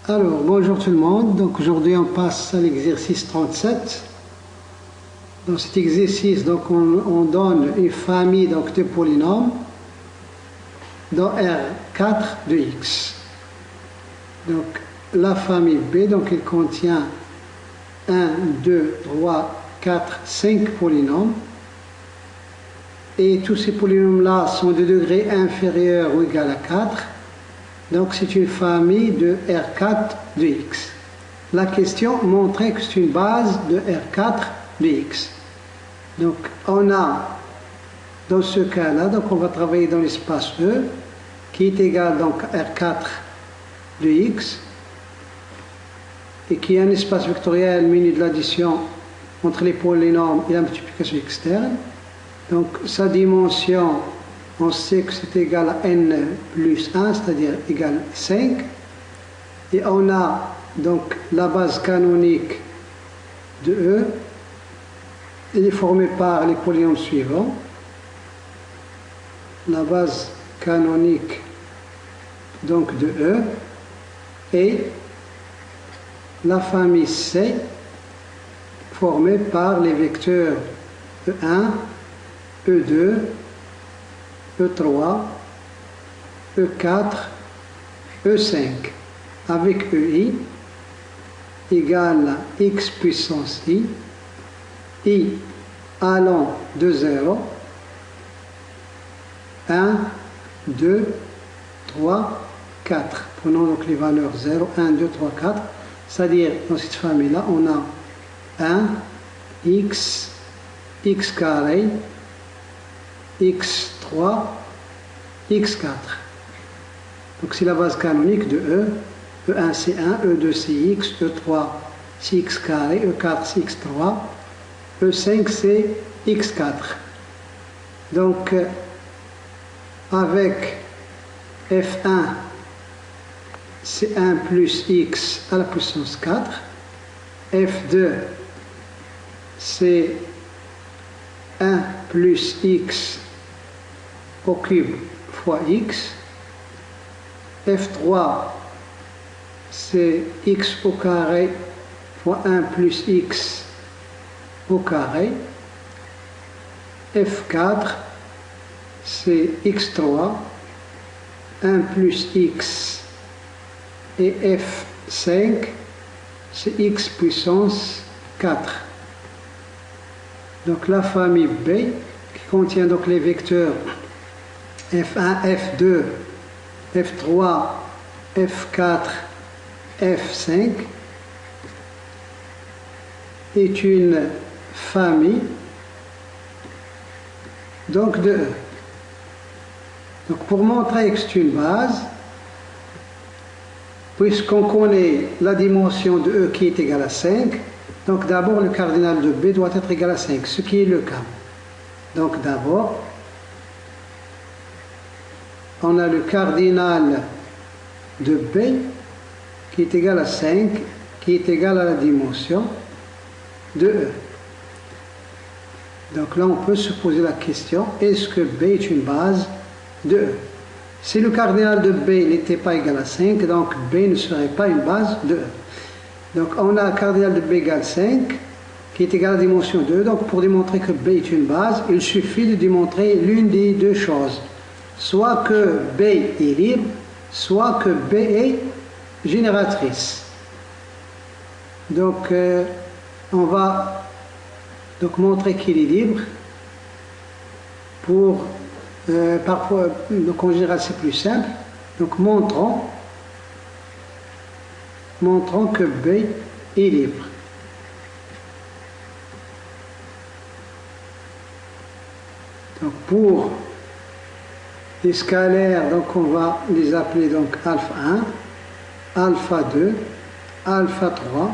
Alors, bonjour tout le monde. Donc aujourd'hui, on passe à l'exercice 37. Dans cet exercice, donc, on donne une famille donc, de polynômes dans R4 de x. Donc, la famille B, donc, elle contient 1, 2, 3, 4, 5 polynômes. Et tous ces polynômes-là sont de degré inférieur ou égal à 4. Donc c'est une famille de R4 de x. La question montrait que c'est une base de R4 de x. Donc on a, dans ce cas-là, donc on va travailler dans l'espace E, qui est égal donc à R4 de x, et qui est un espace vectoriel muni de l'addition entre les polynômes et la multiplication externe. Donc sa dimension, on sait que c'est égal à n plus 1, c'est-à-dire égal à 5. Et on a donc la base canonique de E. Elle est formée par les polynômes suivants. La base canonique donc de E et la famille C formée par les vecteurs E1, E2, E3, E4, E5, avec EI égale à x puissance I allant de 0, 1, 2, 3, 4. Prenons donc les valeurs 0, 1, 2, 3, 4. C'est-à-dire, dans cette famille-là, on a 1, x, x carré, x3, x4. Donc c'est la base canonique de E. E1 c'est 1, E2 c'est x, E3 c'est x carré, E4 c'est x3, E5 c'est x4. Donc avec F1 c'est 1 plus x à la puissance 4, F2 c'est 1 plus x au cube fois x, F3 c'est x au carré fois 1 plus x au carré, F4 c'est x3, 1 plus x, et F5 c'est x puissance 4. Donc la famille B, qui contient donc les vecteurs F1, F2, F3, F4, F5, est une famille donc de E. Donc pour montrer que c'est une base, puisqu'on connaît la dimension de E qui est égale à 5, donc d'abord le cardinal de B doit être égal à 5, ce qui est le cas. Donc d'abord, on a le cardinal de B qui est égal à 5, qui est égal à la dimension de E. Donc là, on peut se poser la question, est-ce que B est une base de E? Si le cardinal de B n'était pas égal à 5, donc B ne serait pas une base de E. Donc on a un cardinal de B égale 5, qui est égal à la dimension de E. Donc pour démontrer que B est une base, il suffit de démontrer l'une des deux choses. Soit que B est libre, soit que B est génératrice. Donc on va donc montrer qu'il est libre. Parfois, donc en général c'est plus simple. Donc montrons que B est libre. Donc pour les scalaires, donc on va les appeler donc alpha 1, alpha 2, alpha 3,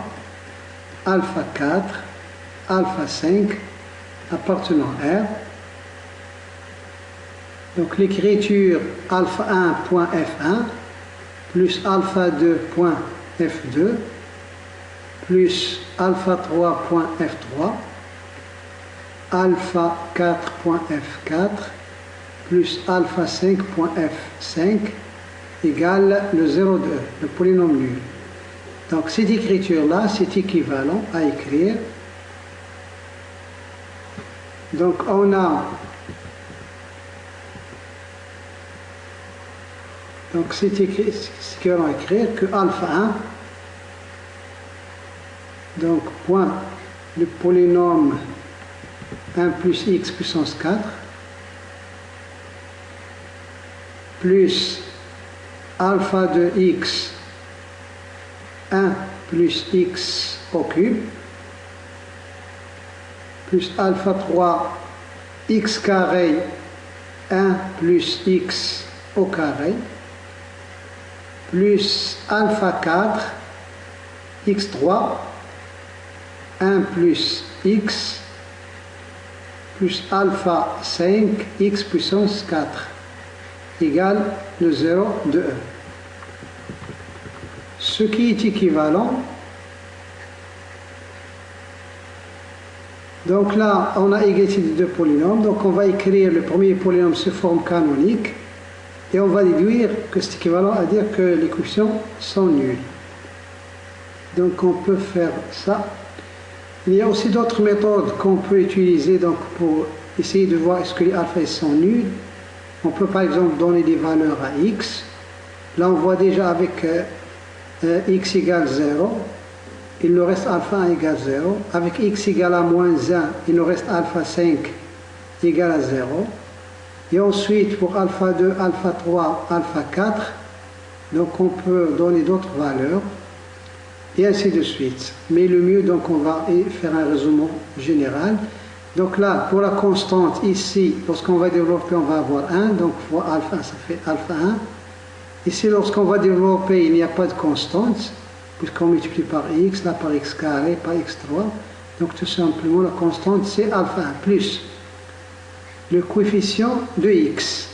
alpha 4, alpha 5 appartenant à R. Donc l'écriture alpha 1.f1 plus alpha 2.f2 plus alpha 3.f3 alpha 4.f4 plus alpha 5.f5 égale le 0 de E, le polynôme nul. Donc cette écriture-là, c'est équivalent à écrire. Donc on a, donc c'est équivalent à écrire que alpha 1, donc point le polynôme 1 plus x puissance 4, plus alpha de x 1 plus x au cube, plus alpha 3 x carré 1 plus x au carré, plus alpha 4 x3 1 plus x plus alpha 5 x puissance 4 égale le 0 de 1. Ce qui est équivalent, donc là on a égalité des deux polynômes, donc on va écrire le premier polynôme sous forme canonique et on va déduire que c'est équivalent à dire que les coefficients sont nuls. Donc on peut faire ça. Il y a aussi d'autres méthodes qu'on peut utiliser donc, pour essayer de voir est-ce que les alphas sont nuls. On peut par exemple donner des valeurs à x. Là on voit déjà avec x égale 0, il nous reste alpha 1 égale 0. Avec x égale à moins 1, il nous reste alpha 5 égale à 0. Et ensuite pour alpha 2, alpha 3, alpha 4, donc on peut donner d'autres valeurs. Et ainsi de suite. Mais le mieux, donc on va faire un résumé général. Donc là, pour la constante, ici, lorsqu'on va développer, on va avoir 1, donc fois alpha 1, ça fait alpha 1. Ici, lorsqu'on va développer, il n'y a pas de constante, puisqu'on multiplie par x, là par x carré, par x3. Donc tout simplement, la constante, c'est alpha 1, plus le coefficient de x.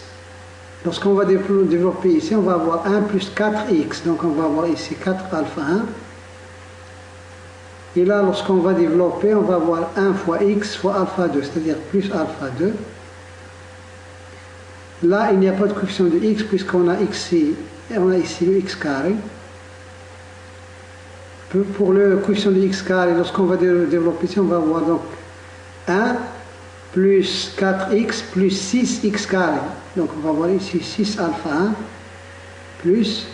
Lorsqu'on va développer ici, on va avoir 1 plus 4x. Donc on va avoir ici 4 alpha 1. Et là, lorsqu'on va développer, on va avoir 1 fois x fois alpha 2, c'est-à-dire plus alpha 2. Là, il n'y a pas de coefficient de x puisqu'on a ici le x carré. Pour le coefficient de x carré, lorsqu'on va développer ici, on va avoir donc 1 plus 4x plus 6x carré. Donc on va avoir ici 6 alpha 1 plus,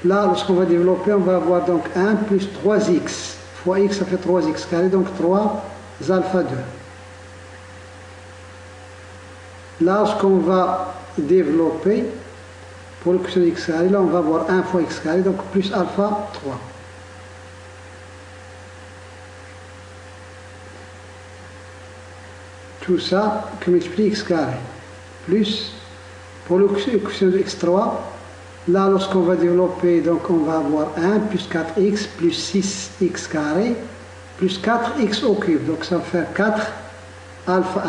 là, lorsqu'on va développer, on va avoir donc 1 plus 3x. Fois x, ça fait 3x carré, donc 3 alpha 2. Là, lorsqu'on va développer, pour le coefficient de x carré, là, on va avoir 1 fois x carré, donc plus alpha 3. Tout ça que multiplie x carré. Plus, pour le coefficient de x3, là, lorsqu'on va développer, donc on va avoir 1 plus 4x plus 6x carré plus 4x au cube. Donc ça va faire 4 alpha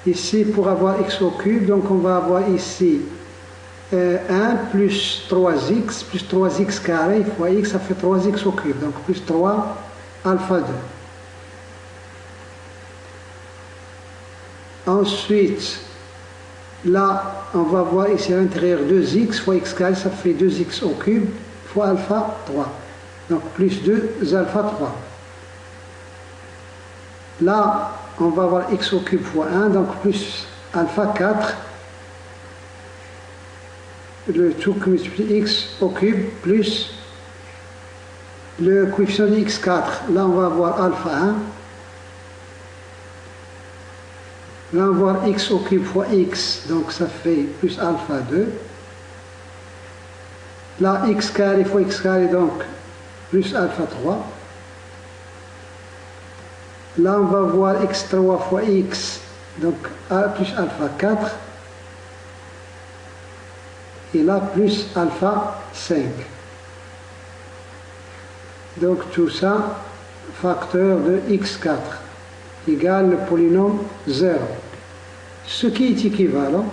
1. Ici, pour avoir x au cube, donc on va avoir ici 1 plus 3x plus 3x carré fois x, ça fait 3x au cube. Donc plus 3 alpha 2. Ensuite, là, on va voir ici à l'intérieur 2x fois x carré, ça fait 2x au cube fois alpha 3. Donc plus 2 alpha 3. Là, on va avoir x au cube fois 1, donc plus alpha 4. Le tout qui multiplie x au cube plus le coefficient de x4. Là, on va avoir alpha 1. Là, on va avoir x au cube fois x, donc ça fait plus alpha 2. Là, x carré fois x carré, donc plus alpha 3. Là, on va voir x3 fois x, donc plus alpha 4. Et là, plus alpha 5. Donc tout ça, facteur de x4 égale le polynôme 0. Ce qui est équivalent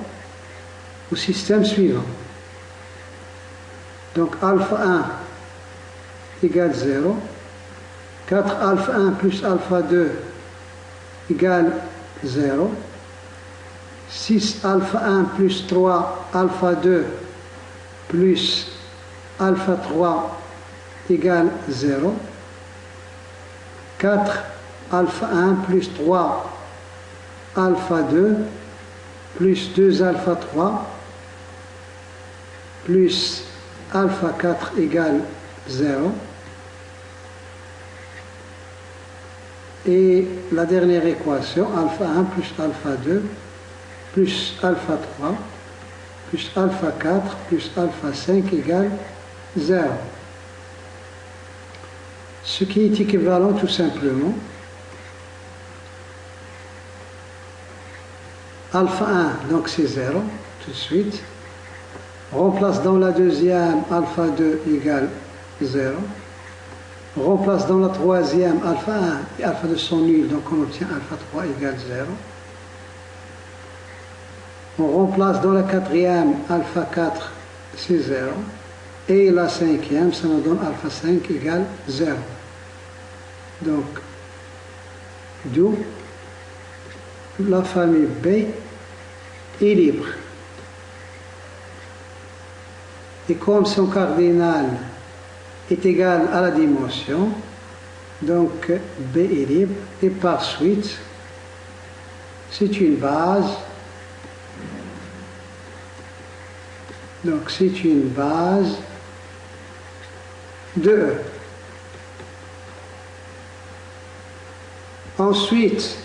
au système suivant. Donc alpha 1 égale 0. 4 alpha 1 plus alpha 2 égale 0. 6 alpha 1 plus 3 alpha 2 plus alpha 3 égale 0. 4 alpha 1 plus 3 alpha 2 plus 2 alpha 3 plus alpha 4 égale 0. Et la dernière équation, alpha 1 plus alpha 2 plus alpha 3 plus alpha 4 plus alpha 5 égale 0. Ce qui est équivalent tout simplement, alpha 1, donc c'est 0, tout de suite. Remplace dans la deuxième, alpha 2 égale 0. Remplace dans la troisième, alpha 1 et alpha 2 sont nuls, donc on obtient alpha 3 égale 0. On remplace dans la quatrième, alpha 4, c'est 0. Et la cinquième, ça nous donne alpha 5 égale 0. Donc, d'où la famille B est libre. Et comme son cardinal est égal à la dimension, donc B est libre, et par suite, c'est une base. Donc c'est une base de E. Ensuite,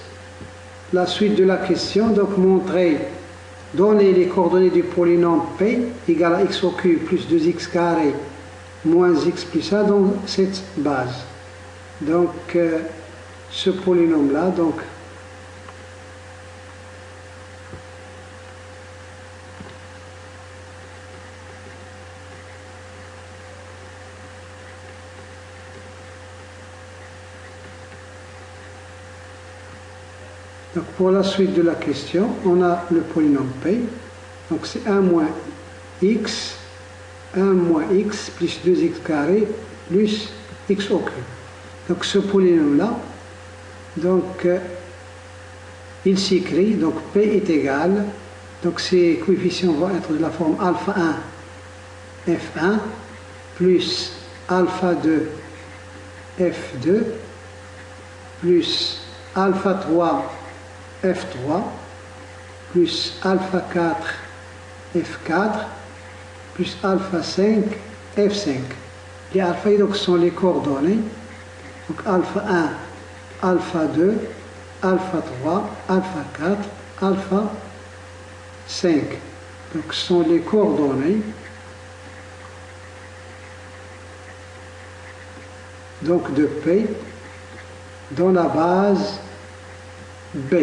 la suite de la question, donc montrer, donner les coordonnées du polynôme P égale à x au cube plus 2x carré moins x plus 1 dans cette base. Donc ce polynôme-là, donc pour la suite de la question, on a le polynôme P, donc c'est 1 moins x plus 2x carré plus x au cube. Donc ce polynôme-là, donc il s'écrit, donc P est égal, donc ces coefficients vont être de la forme alpha 1 f1 plus alpha 2 f2 plus alpha 3 f3 plus alpha 4 f4 plus alpha 5 f5. Les alpha donc sont les coordonnées. Donc alpha 1, alpha 2, alpha 3, alpha 4, alpha 5. Donc ce sont les coordonnées. Donc de P dans la base B,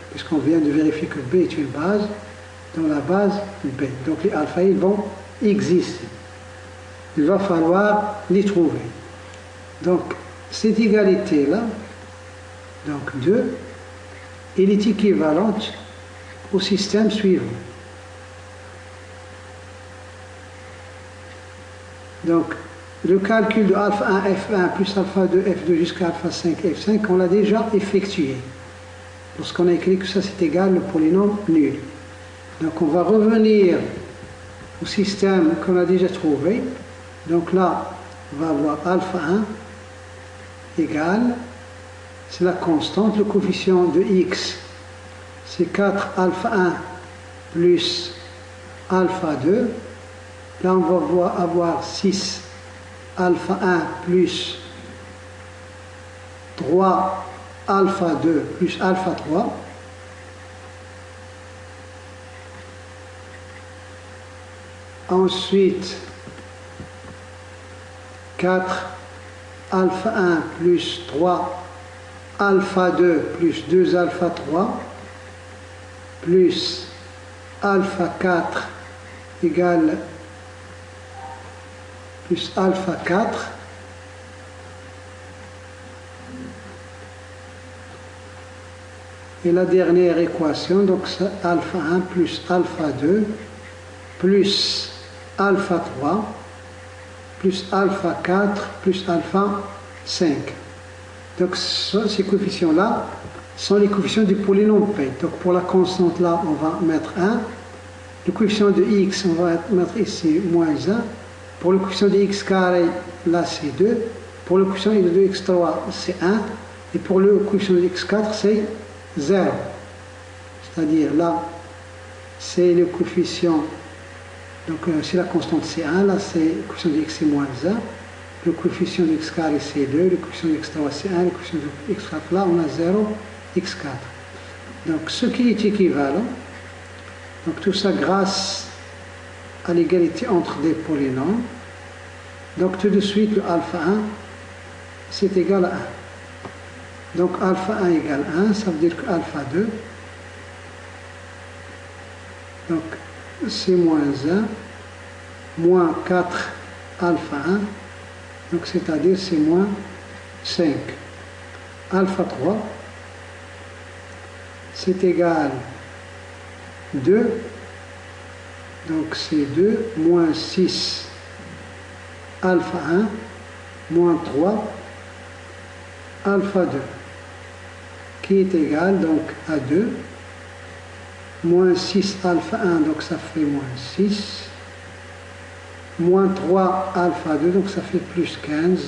puisqu'on vient de vérifier que B est une base, dans la base B. Donc les alpha ils vont exister. Il va falloir les trouver. Donc cette égalité-là, donc 2, elle est équivalente au système suivant. Donc le calcul de alpha 1 f1 plus alpha 2 f2 jusqu'à alpha 5 f5, on l'a déjà effectué. Lorsqu'on a écrit que ça c'est égal le polynôme nul. Donc on va revenir au système qu'on a déjà trouvé. Donc là, on va avoir alpha 1 égale, c'est la constante, le coefficient de x, c'est 4 alpha 1 plus alpha 2. Là on va avoir 6 alpha 1 plus 3 alpha 2 plus alpha 3. Ensuite, 4 alpha 1 plus 3 alpha 2 plus 2 alpha 3 plus alpha 4 égale plus alpha 4. Et la dernière équation, donc c'est alpha 1 plus alpha 2 plus alpha 3 plus alpha 4 plus alpha 5. Donc ces coefficients-là sont les coefficients du polynôme P. Donc pour la constante là, on va mettre 1. Le coefficient de x, on va mettre ici moins 1. Pour le coefficient de x carré, là c'est 2. Pour le coefficient de x3, c'est 1. Et pour le coefficient de x4, c'est 0. C'est-à-dire là, c'est le coefficient, donc c'est la constante C1, là c'est le coefficient de x c'est moins 1. Le coefficient de x carré c'est 2, le coefficient de x3 c'est 1, le coefficient de x4 là on a 0, x4. Donc ce qui est équivalent, donc tout ça grâce à l'égalité entre des polynômes. Donc tout de suite le alpha 1 c'est égal à 1. Donc alpha 1 égale 1, ça veut dire que alpha 2, donc c'est moins 1, moins 4 alpha 1, donc c'est-à-dire c'est moins 5. Alpha 3, c'est égal 2, donc c'est 2, moins 6 alpha 1, moins 3 alpha 2, qui est égal donc à 2, moins 6 alpha 1, donc ça fait moins 6, moins 3 alpha 2, donc ça fait plus 15,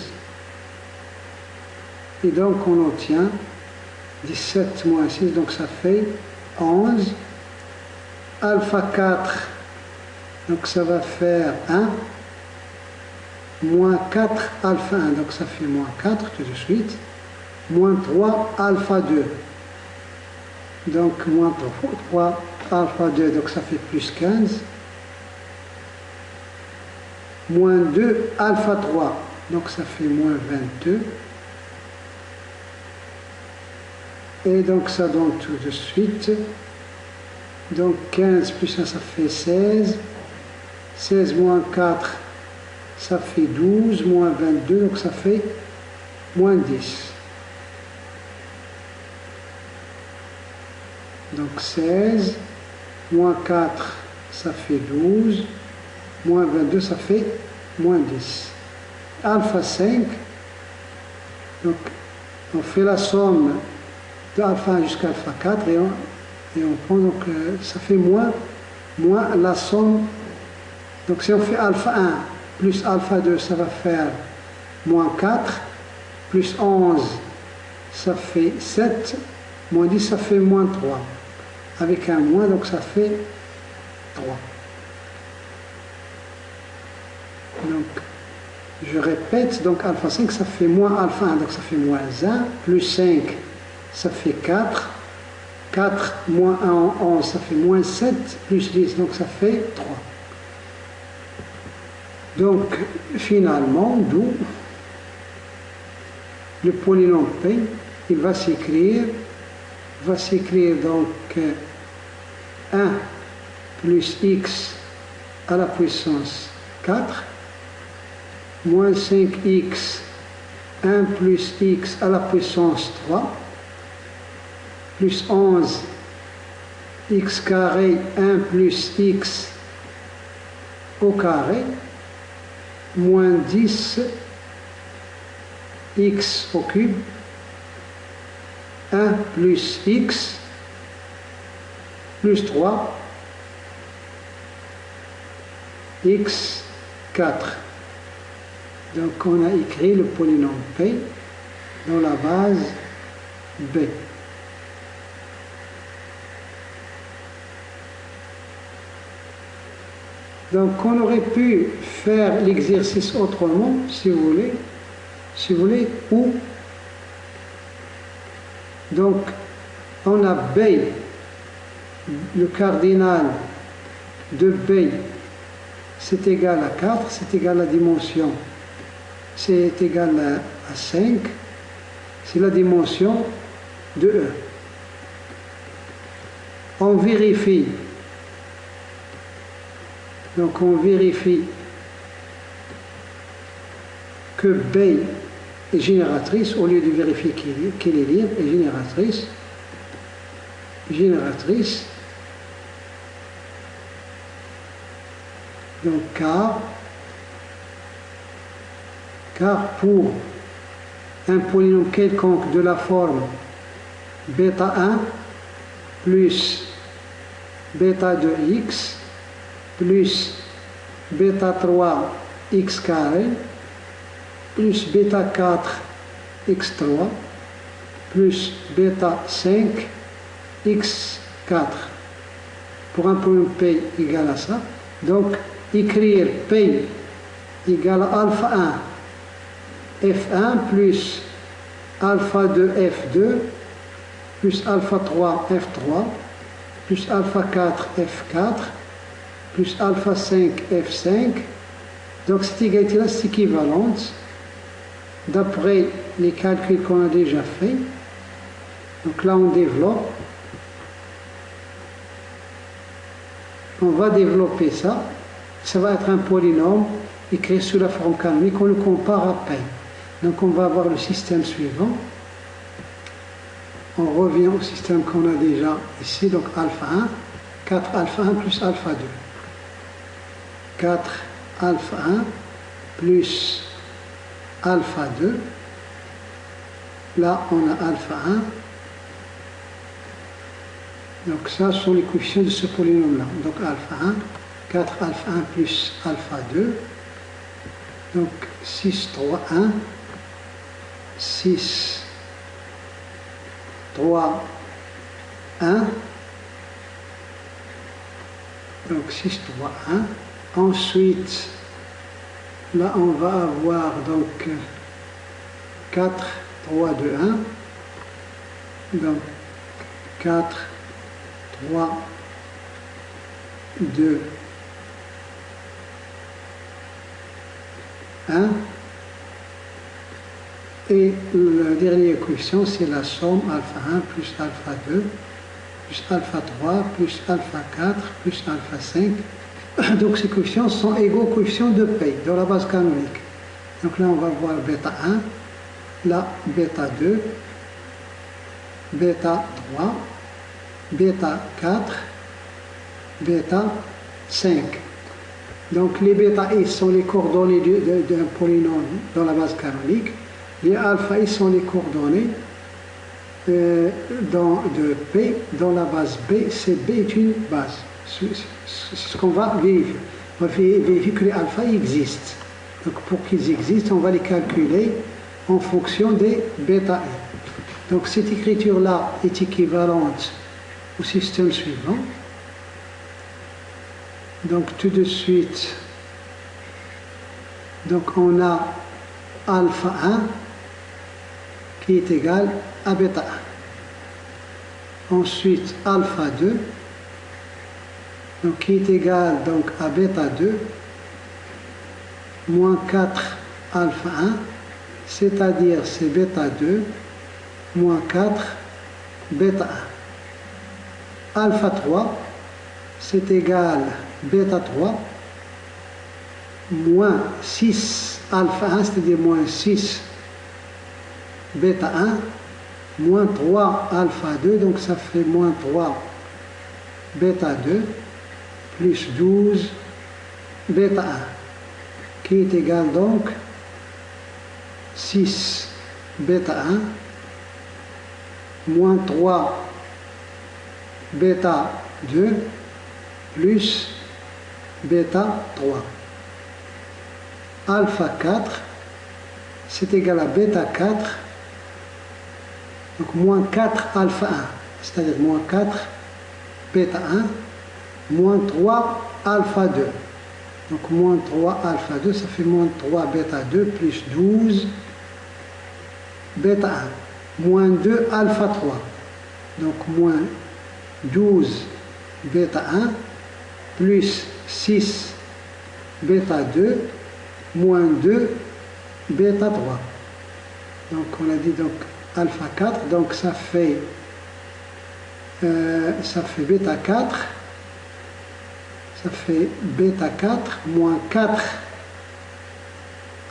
et donc on obtient 17 moins 6, donc ça fait 11, alpha 4, donc ça va faire 1, moins 4 alpha 1, donc ça fait moins 4 tout de suite, moins 3 alpha 2, donc moins 3 alpha 2, donc ça fait plus 15, moins 2 alpha 3, donc ça fait moins 22, et donc ça donne tout de suite, donc 15 plus 1 ça fait 16, 16 moins 4 ça fait 12, moins 22, donc ça fait moins 10. Donc 16, moins 4, ça fait 12, moins 22, ça fait moins 10. Alpha 5, donc on fait la somme de alpha 1 jusqu'à alpha 4 et on prend, donc ça fait moins la somme. Donc si on fait alpha 1 plus alpha 2, ça va faire moins 4, plus 11, ça fait 7, moins 10, ça fait moins 3. Avec un moins, donc ça fait 3. Donc, je répète, donc alpha 5, ça fait moins alpha 1, donc ça fait moins 1, plus 5, ça fait 4, 4 moins 1 en 11, ça fait moins 7, plus 10, donc ça fait 3. Donc, finalement, d'où le polynôme P, il va s'écrire donc 1 plus x à la puissance 4, moins 5x, 1 plus x à la puissance 3, plus 11, x carré, 1 plus x au carré, moins 10, x au cube, 1 plus x, plus 3, x 4. Donc on a écrit le polynôme P dans la base B. Donc on aurait pu faire l'exercice autrement, si vous voulez, ou donc on a B, le cardinal de B, c'est égal à 4, c'est égal à la dimension, c'est égal à 5, c'est la dimension de E. On vérifie. Donc on vérifie que B est génératrice, au lieu de vérifier qu'elle est libre, est génératrice. Donc car pour un polynôme quelconque de la forme bêta 1 plus bêta 2x plus bêta 3 x carré plus bêta 4 x3 plus bêta 5 x4 pour un point P égale à ça. Donc, écrire P égale à alpha 1 F1 plus alpha 2 F2 plus alpha 3 F3 plus alpha 4 F4 plus alpha 5 F5. Donc cette égalité-là, c'est équivalente d'après les calculs qu'on a déjà fait. Donc là, on développe. On va développer ça. Ça va être un polynôme écrit sous la forme canonique. On le compare à peine. Donc on va avoir le système suivant. On revient au système qu'on a déjà ici. Donc alpha 1, 4 alpha 1 plus alpha 2. 4 alpha 1 plus alpha 2. Là, on a alpha 1. Donc ça, ce sont les coefficients de ce polynôme-là. Donc alpha 1, 4 alpha 1 plus alpha 2. Donc 6, 3, 1. 6, 3, 1. Donc 6, 3, 1. Ensuite, là, on va avoir donc 4, 3, 2, 1. Donc 4, 3, 2, 1. Et le dernier coefficient, c'est la somme alpha 1 plus alpha 2 plus alpha 3 plus alpha 4 plus alpha 5. Donc ces coefficients sont égaux aux coefficients de P dans la base canonique. Donc là, on va voir bêta 1, là, bêta 2, bêta 3, bêta 4, bêta 5. Donc les bêta i sont les coordonnées d'un polynôme dans la base canonique. Les alpha i sont les coordonnées de P dans la base B. C'est B est une base. C'est ce qu'on va vérifier. On va vérifier que les alpha i existent. Donc pour qu'ils existent, on va les calculer en fonction des bêta i. Donc cette écriture-là est équivalente au système suivant. Donc tout de suite, donc on a alpha 1 qui est égal à bêta 1. Ensuite alpha 2 donc qui est égal donc à bêta 2 moins 4 alpha 1, c'est-à-dire c'est bêta 2 moins 4 bêta 1. Alpha 3 c'est égal bêta 3 moins 6 alpha 1, c'est-à-dire moins 6 bêta 1 moins 3 alpha 2, donc ça fait moins 3 bêta 2 plus 12 bêta 1 qui est égal donc 6 bêta 1 moins 3 bêta 2 plus bêta 3. Alpha 4 c'est égal à bêta 4, donc moins 4 alpha 1, c'est-à-dire moins 4 bêta 1, moins 3 alpha 2. Donc moins 3 alpha 2, ça fait moins 3 bêta 2 plus 12 bêta 1, moins 2 alpha 3. Donc moins 12 bêta 1 plus 6 bêta 2 moins 2 bêta 3. Donc on a dit donc alpha 4, donc ça fait bêta 4, ça fait bêta 4 moins 4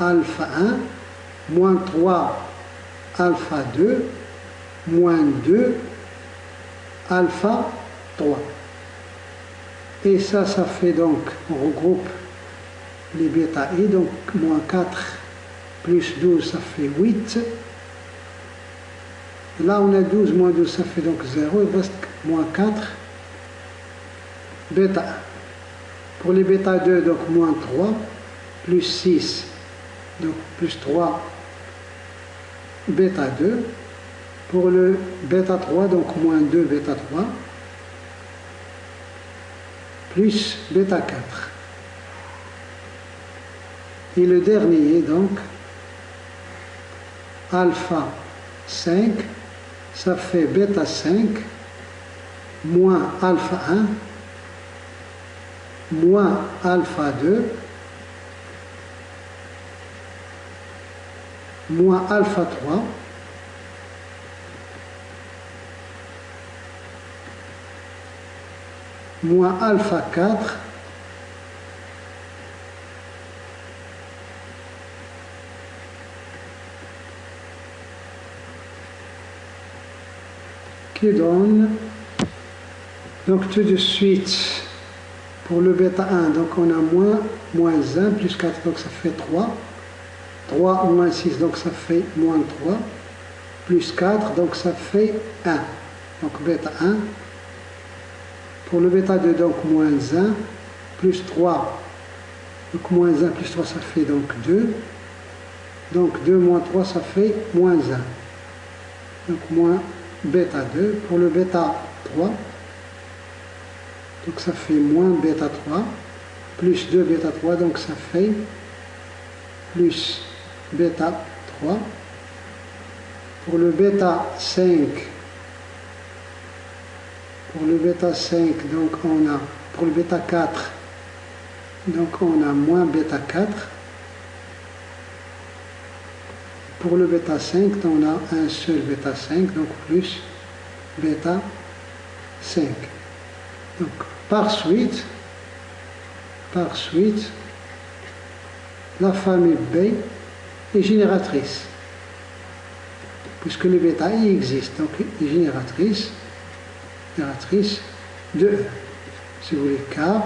alpha 1 moins 3 alpha 2 moins 2 alpha 3. Et ça fait donc, on regroupe les bêta i, donc moins 4 plus 12, ça fait 8. Là, on a 12 moins 12, ça fait donc 0, il reste moins 4 bêta 1. Pour les bêta 2, donc moins 3, plus 6, donc plus 3 bêta 2. Pour le bêta 3, donc moins 2 bêta 3, plus bêta 4. Et le dernier, donc, alpha 5, ça fait bêta 5, moins alpha 1, moins alpha 2, moins alpha 3, moins alpha 4, qui donne, donc tout de suite, pour le bêta 1, donc on a moins 1, plus 4, donc ça fait 3. 3 moins 6, donc ça fait moins 3. Plus 4, donc ça fait 1. Donc bêta 1. Pour le bêta 2, donc moins 1, plus 3. Donc moins 1 plus 3, ça fait donc 2. Donc 2 moins 3, ça fait moins 1. Donc moins bêta 2. Pour le bêta 3, donc ça fait moins bêta 3. Plus 2 bêta 3, donc ça fait plus bêta 3. Pour le bêta 5, donc on a, pour le bêta 4, donc on a moins bêta 4. Pour le bêta 5, on a un seul bêta 5, donc plus bêta 5. Donc par suite, la famille B est génératrice, puisque le bêta I existe, donc est génératrice de E. Si vous voulez, car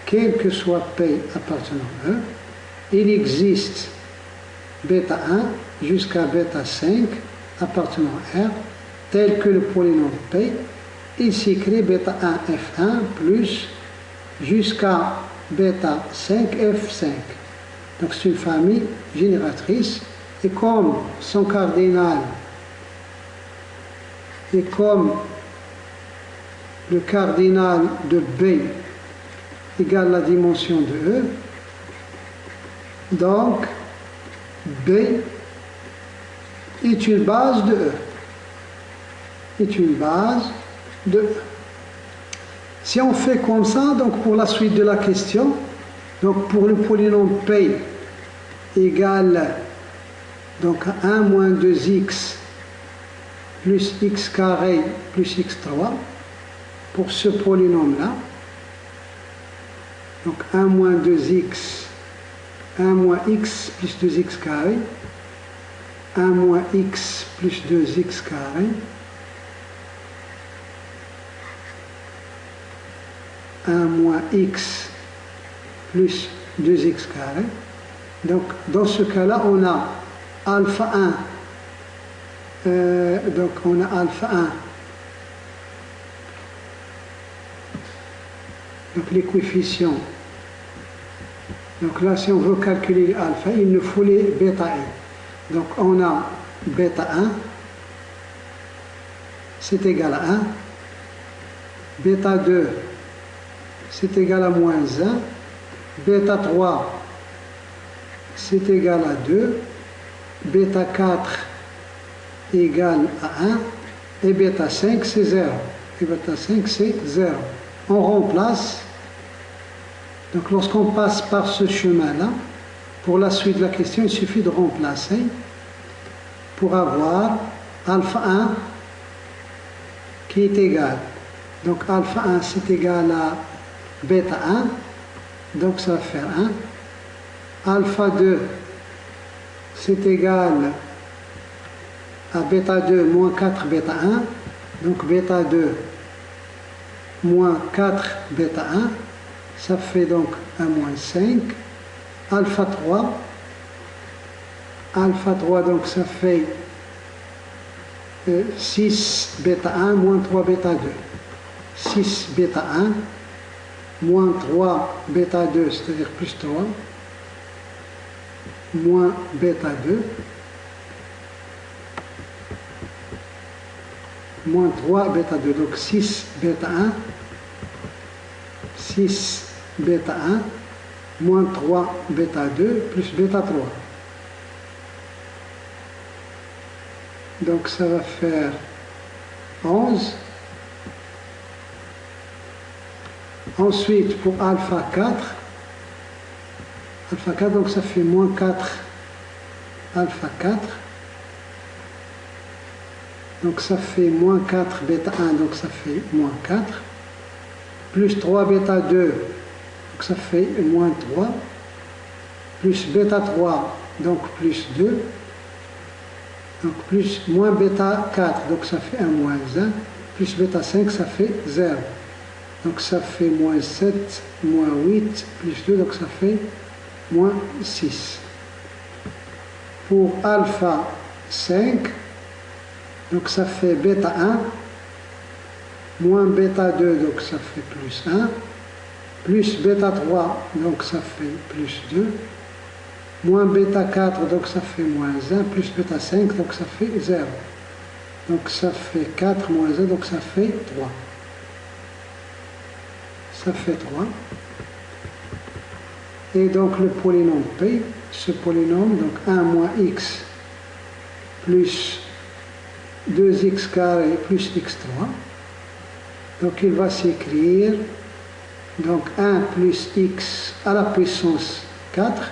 quel que soit P appartenant à E, il existe bêta 1 jusqu'à bêta 5 appartenant à R, tel que le polynôme P, il s'écrit bêta 1 F1 plus jusqu'à bêta 5 F5. Donc c'est une famille génératrice, et comme son cardinal est comme le cardinal de B égale la dimension de E, donc B est une base de E. Si on fait comme ça, donc pour la suite de la question, donc pour le polynôme P égale donc 1 moins 2x plus x carré plus x3, pour ce polynôme-là, donc 1 moins 2x, 1 moins x plus 2x carré, 1 moins x plus 2x carré, 1 moins x plus 2x carré. Donc dans ce cas-là, on a alpha 1, donc on a alpha 1, donc les coefficients. Donc là, si on veut calculer alpha, il nous faut les bêta i. Donc on a bêta 1, c'est égal à 1, bêta 2, c'est égal à moins 1, bêta 3, c'est égal à 2, bêta 4 égale à 1, et bêta 5, c'est 0. Et bêta 5, c'est 0. On remplace. Donc lorsqu'on passe par ce chemin-là, pour la suite de la question, il suffit de remplacer pour avoir alpha 1 qui est égal. Donc alpha 1 c'est égal à bêta 1, donc ça va faire 1. Alpha 2 c'est égal à bêta 2 moins 4 bêta 1, donc bêta 2 moins 4 bêta 1, ça fait donc 1 moins 5. Alpha 3, donc ça fait 6 bêta 1 moins 3 bêta 2. 6 bêta 1 moins 3 bêta 2, c'est-à-dire plus 3, moins bêta 2, moins 3 bêta 2, donc 6 bêta 1, 6 bêta 1, moins 3 bêta 2, plus bêta 3. Donc ça va faire 11. Ensuite, pour alpha 4, donc ça fait moins 4 alpha 4. Donc ça fait moins 4 bêta 1, donc ça fait moins 4. Plus 3 bêta 2, donc ça fait moins 3. Plus bêta 3, donc plus 2. Donc plus moins bêta 4, donc ça fait 1 moins 1. Plus bêta 5, ça fait 0. Donc ça fait moins 7, moins 8, plus 2, donc ça fait moins 6. Pour alpha 5, donc ça fait bêta 1, moins bêta 2, donc ça fait plus 1, plus bêta 3, donc ça fait plus 2, moins bêta 4, donc ça fait moins 1, plus bêta 5, donc ça fait 0. Donc ça fait 4 moins 1, donc ça fait 3. Ça fait 3. Et donc le polynôme P, ce polynôme, donc 1 moins x plus 2x carré plus x3. Donc il va s'écrire donc 1 plus x à la puissance 4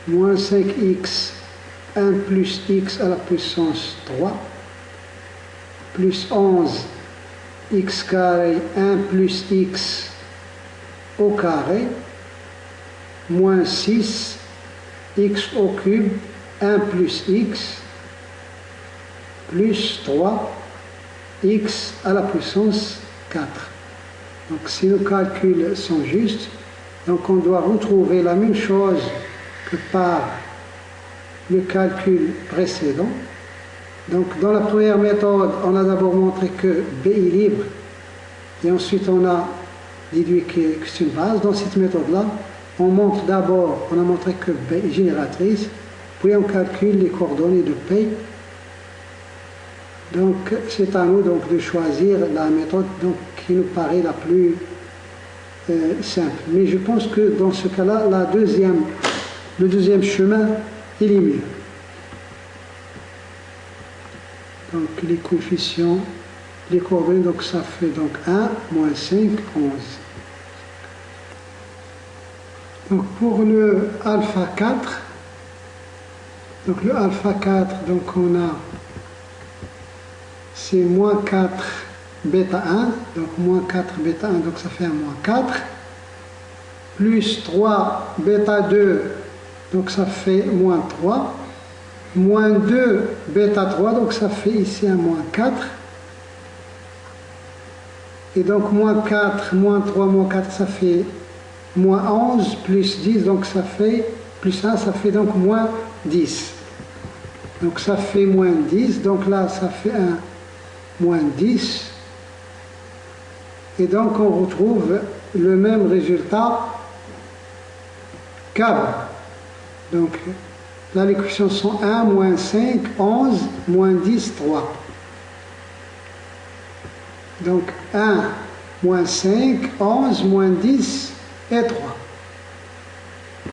moins 5x 1 plus x à la puissance 3 plus 11 x carré 1 plus x au carré moins 6 x au cube 1 plus x plus 3 x à la puissance 4. Donc si nos calculs sont justes, donc on doit retrouver la même chose que par le calcul précédent. Donc dans la première méthode, on a d'abord montré que B est libre et ensuite on a déduit que c'est une base. Dans cette méthode-là, on montre d'abord, on a montré que B est génératrice, puis on calcule les coordonnées de P. Donc c'est à nous donc de choisir la méthode donc, qui nous paraît la plus simple. Mais je pense que dans ce cas-là, le deuxième chemin, il est mieux. Donc les coefficients, les coordonnées, donc ça fait donc 1, moins 5, 11. Donc pour le alpha 4, donc le alpha 4, donc on a, c'est moins 4 bêta 1, donc moins 4 bêta 1, donc ça fait un moins 4, plus 3 bêta 2, donc ça fait moins 3, moins 2 bêta 3, donc ça fait ici un moins 4, et donc moins 4, moins 3, moins 4, ça fait moins 11, plus 10, donc ça fait, plus 1, ça fait donc moins 10. Donc ça fait moins 10, donc là ça fait un moins 10, et donc on retrouve le même résultat qu'avant. Donc là les coefficients sont 1, moins 5, 11, moins 10, 3. Donc 1, moins 5, 11, moins 10 et 3.